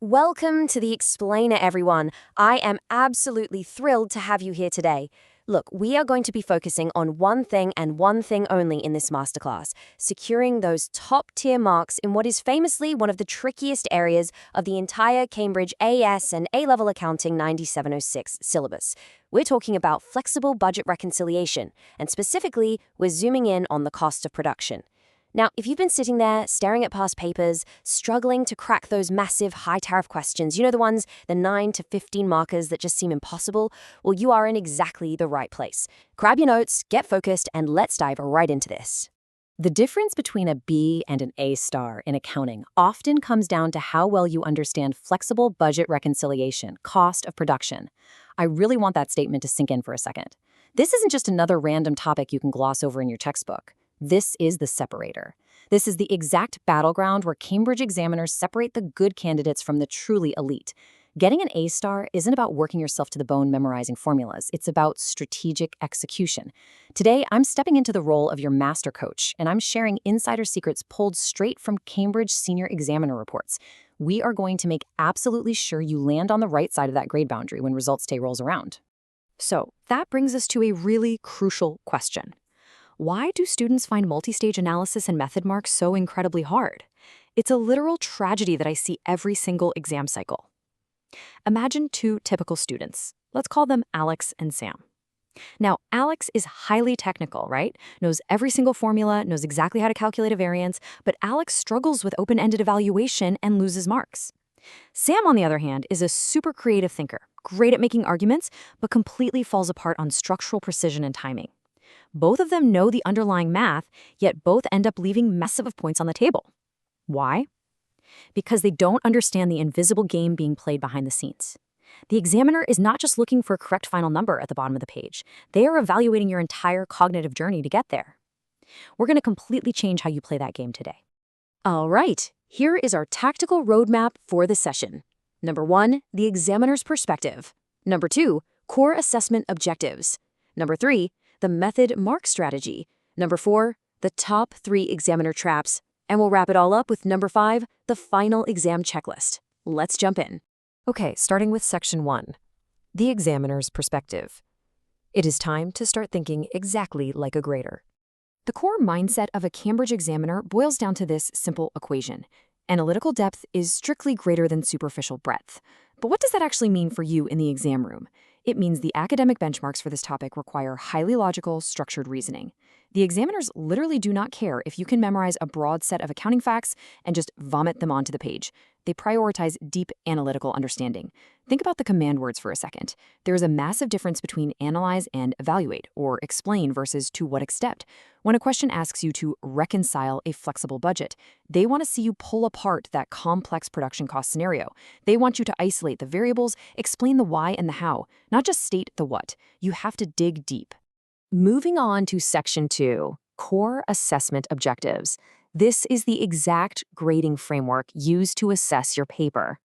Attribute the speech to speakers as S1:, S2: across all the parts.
S1: Welcome to The Explainer, everyone. I am absolutely thrilled to have you here today. Look, we are going to be focusing on one thing and one thing only in this masterclass, securing those top-tier marks in what is famously one of the trickiest areas of the entire Cambridge AS and A-Level Accounting 9706 syllabus. We're talking about flexible budget reconciliation, and specifically, we're zooming in on the cost of production. Now, if you've been sitting there staring at past papers, struggling to crack those massive high tariff questions, you know the ones, the 9 to 15 markers that just seem impossible, well, you are in exactly the right place. Grab your notes, get focused, and let's dive right into this. The difference between a B and an A star in accounting often comes down to how well you understand flexible budget reconciliation, cost of production. I really want that statement to sink in for a second. This isn't just another random topic you can gloss over in your textbook. This is the separator. This is the exact battleground where Cambridge examiners separate the good candidates from the truly elite. Getting an A star isn't about working yourself to the bone memorizing formulas. It's about strategic execution. Today, I'm stepping into the role of your master coach, and I'm sharing insider secrets pulled straight from Cambridge senior examiner reports. We are going to make absolutely sure you land on the right side of that grade boundary when results day rolls around. So that brings us to a really crucial question. Why do students find multi-stage analysis and method marks so incredibly hard? It's a literal tragedy that I see every single exam cycle. Imagine two typical students. Let's call them Alex and Sam. Now, Alex is highly technical, right? Knows every single formula, knows exactly how to calculate a variance, but Alex struggles with open-ended evaluation and loses marks. Sam, on the other hand, is a super creative thinker, great at making arguments, but completely falls apart on structural precision and timing. Both of them know the underlying math, yet both end up leaving massive points on the table. Why? Because they don't understand the invisible game being played behind the scenes. The examiner is not just looking for a correct final number at the bottom of the page. They are evaluating your entire cognitive journey to get there. We're going to completely change how you play that game today. All right, here is our tactical roadmap for the session. Number 1, the examiner's perspective. Number 2, core assessment objectives. Number 3, the method mark strategy. Number 4, the top 3 examiner traps. And we'll wrap it all up with number 5, the final exam checklist. Let's jump in. Okay, starting with section 1, the examiner's perspective. It is time to start thinking exactly like a grader. The core mindset of a Cambridge examiner boils down to this simple equation. Analytical depth is strictly greater than superficial breadth. But what does that actually mean for you in the exam room? It means the academic benchmarks for this topic require highly logical, structured reasoning. The examiners literally do not care if you can memorize a broad set of accounting facts and just vomit them onto the page. They prioritize deep analytical understanding. Think about the command words for a second. There is a massive difference between analyze and evaluate, or explain versus to what extent. When a question asks you to reconcile a flexible budget, they want to see you pull apart that complex production cost scenario. They want you to isolate the variables, explain the why and the how, not just state the what. You have to dig deep. Moving on to section 2, core assessment objectives. This is the exact grading framework used to assess your paper.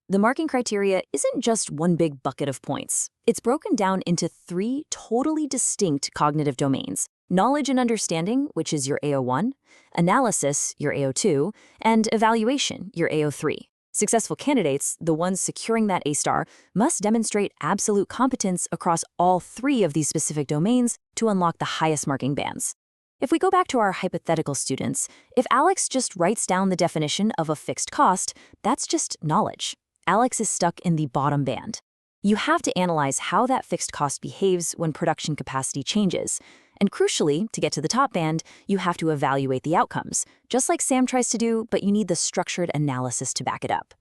S1: The marking criteria isn't just one big bucket of points. It's broken down into 3 totally distinct cognitive domains: knowledge and understanding, which is your AO1, analysis, your AO2, and evaluation, your AO3. Successful candidates, the ones securing that A star, must demonstrate absolute competence across all 3 of these specific domains to unlock the highest marking bands. If we go back to our hypothetical students, if Alex just writes down the definition of a fixed cost, that's just knowledge. Alex is stuck in the bottom band. You have to analyze how that fixed cost behaves when production capacity changes. And crucially, to get to the top band, you have to evaluate the outcomes, just like Sam tries to do, but you need the structured analysis to back it up.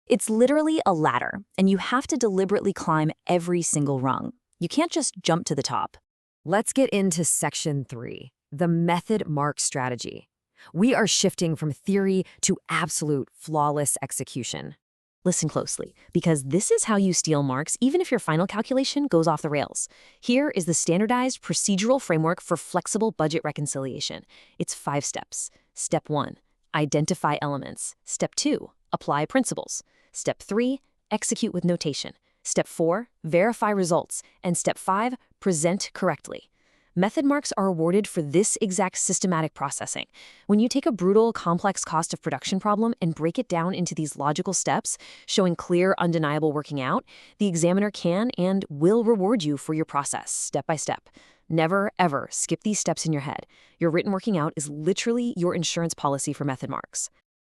S1: It's literally a ladder, and you have to deliberately climb every single rung. You can't just jump to the top. Let's get into section 3, the method mark strategy. We are shifting from theory to absolute flawless execution. Listen closely, because this is how you steal marks even if your final calculation goes off the rails. Here is the standardized procedural framework for flexible budget reconciliation. It's 5 steps. Step 1, identify elements. Step 2, apply principles. Step 3, execute with notation. Step 4, verify results. And step 5, present correctly. Method marks are awarded for this exact systematic processing. When you take a brutal, complex cost of production problem and break it down into these logical steps, showing clear, undeniable working out, the examiner can and will reward you for your process, step by step. Never, ever skip these steps in your head. Your written working out is literally your insurance policy for method marks.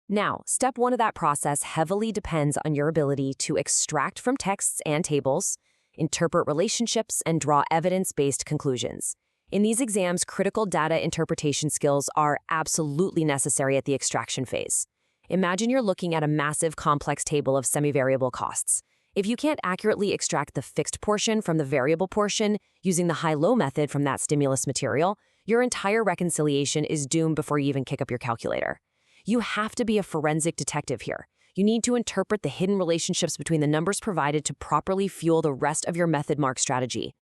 S1: Now, step 1 of that process heavily depends on your ability to extract from texts and tables, interpret relationships, and draw evidence-based conclusions. In these exams, critical data interpretation skills are absolutely necessary at the extraction phase. Imagine you're looking at a massive, complex table of semi-variable costs. If you can't accurately extract the fixed portion from the variable portion using the high-low method from that stimulus material, your entire reconciliation is doomed before you even kick up your calculator. You have to be a forensic detective here. You need to interpret the hidden relationships between the numbers provided to properly fuel the rest of your method mark strategy.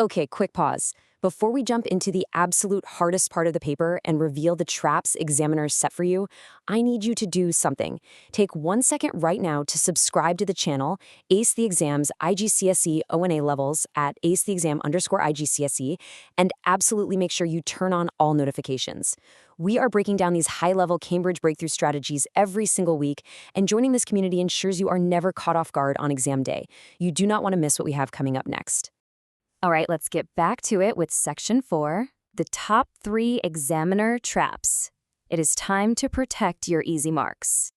S1: Okay, quick pause. Before we jump into the absolute hardest part of the paper and reveal the traps examiners set for you, I need you to do something. Take 1 second right now to subscribe to the channel, Ace the Exam's IGCSE O&A levels at acetheexam_IGCSE, and absolutely make sure you turn on all notifications. We are breaking down these high-level Cambridge breakthrough strategies every single week, and joining this community ensures you are never caught off guard on exam day. You do not want to miss what we have coming up next. All right, let's get back to it with Section 4, the top 3 examiner traps. It is time to protect your easy marks.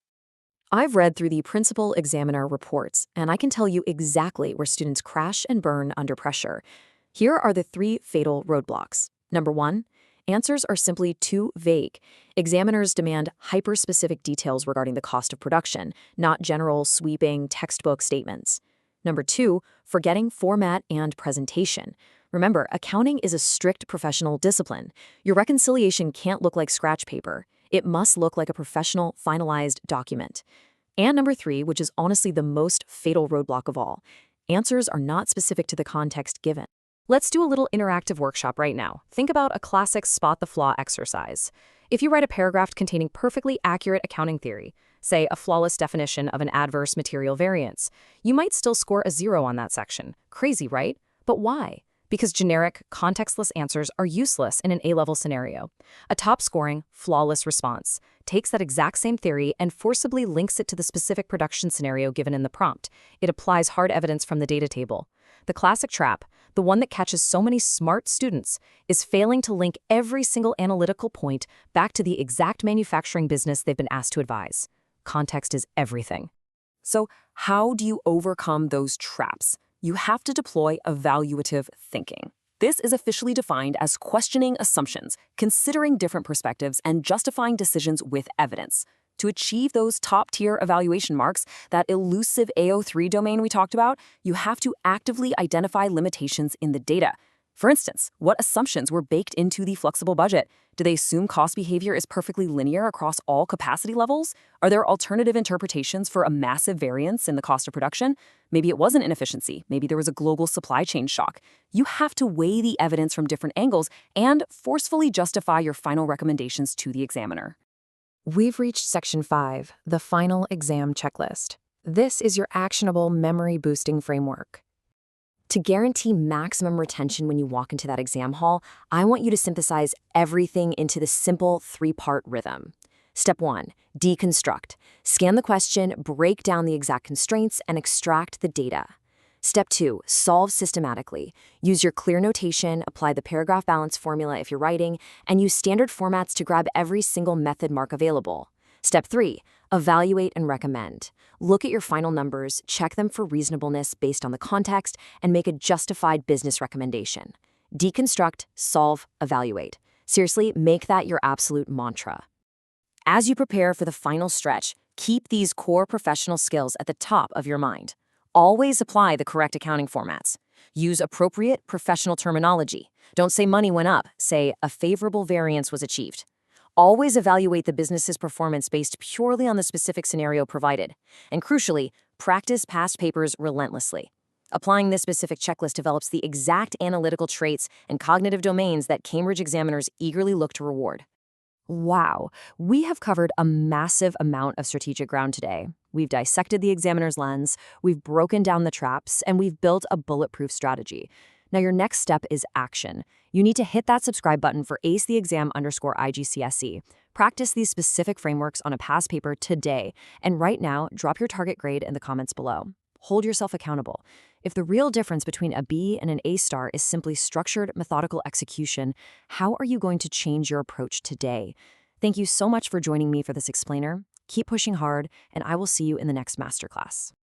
S1: I've read through the principal examiner reports, and I can tell you exactly where students crash and burn under pressure. Here are the 3 fatal roadblocks. Number 1, answers are simply too vague. Examiners demand hyper-specific details regarding the cost of production, not general, sweeping textbook statements. Number 2, forgetting format and presentation. Remember, accounting is a strict professional discipline. Your reconciliation can't look like scratch paper. It must look like a professional, finalized document. And number 3, which is honestly the most fatal roadblock of all, answers are not specific to the context given. Let's do a little interactive workshop right now. Think about a classic spot the flaw exercise. If you write a paragraph containing perfectly accurate accounting theory, say a flawless definition of an adverse material variance, you might still score a 0 on that section. Crazy, right? But why? Because generic, contextless answers are useless in an A-level scenario. A top-scoring, flawless response takes that exact same theory and forcibly links it to the specific production scenario given in the prompt. It applies hard evidence from the data table. The classic trap, the one that catches so many smart students, is failing to link every single analytical point back to the exact manufacturing business they've been asked to advise. Context is everything. So, how do you overcome those traps? You have to deploy evaluative thinking. This is officially defined as questioning assumptions, considering different perspectives, and justifying decisions with evidence. To achieve those top-tier evaluation marks, that elusive AO3 domain we talked about, you have to actively identify limitations in the data. For instance, what assumptions were baked into the flexible budget? Do they assume cost behavior is perfectly linear across all capacity levels? Are there alternative interpretations for a massive variance in the cost of production? Maybe it wasn't inefficiency. Maybe there was a global supply chain shock. You have to weigh the evidence from different angles and forcefully justify your final recommendations to the examiner. We've reached Section 5, the final exam checklist. This is your actionable memory-boosting framework. To guarantee maximum retention when you walk into that exam hall, I want you to synthesize everything into the simple 3-part rhythm. Step 1, deconstruct. Scan the question, break down the exact constraints, and extract the data. Step 2, solve systematically. Use your clear notation, apply the paragraph balance formula if you're writing, and use standard formats to grab every single method mark available. Step 3, evaluate and recommend. Look at your final numbers, check them for reasonableness based on the context, and make a justified business recommendation. Deconstruct, solve, evaluate. Seriously, make that your absolute mantra. As you prepare for the final stretch, keep these core professional skills at the top of your mind. Always apply the correct accounting formats. Use appropriate professional terminology. Don't say money went up, say a favorable variance was achieved. Always evaluate the business's performance based purely on the specific scenario provided. And crucially, practice past papers relentlessly. Applying this specific checklist develops the exact analytical traits and cognitive domains that Cambridge examiners eagerly look to reward. Wow, we have covered a massive amount of strategic ground today. We've dissected the examiner's lens, we've broken down the traps, and we've built a bulletproof strategy. Now, your next step is action. You need to hit that subscribe button for Ace the Exam _IGCSE. Practice these specific frameworks on a past paper today. And right now, drop your target grade in the comments below. Hold yourself accountable. If the real difference between a B and an A star is simply structured, methodical execution, how are you going to change your approach today? Thank you so much for joining me for this explainer. Keep pushing hard, and I will see you in the next masterclass.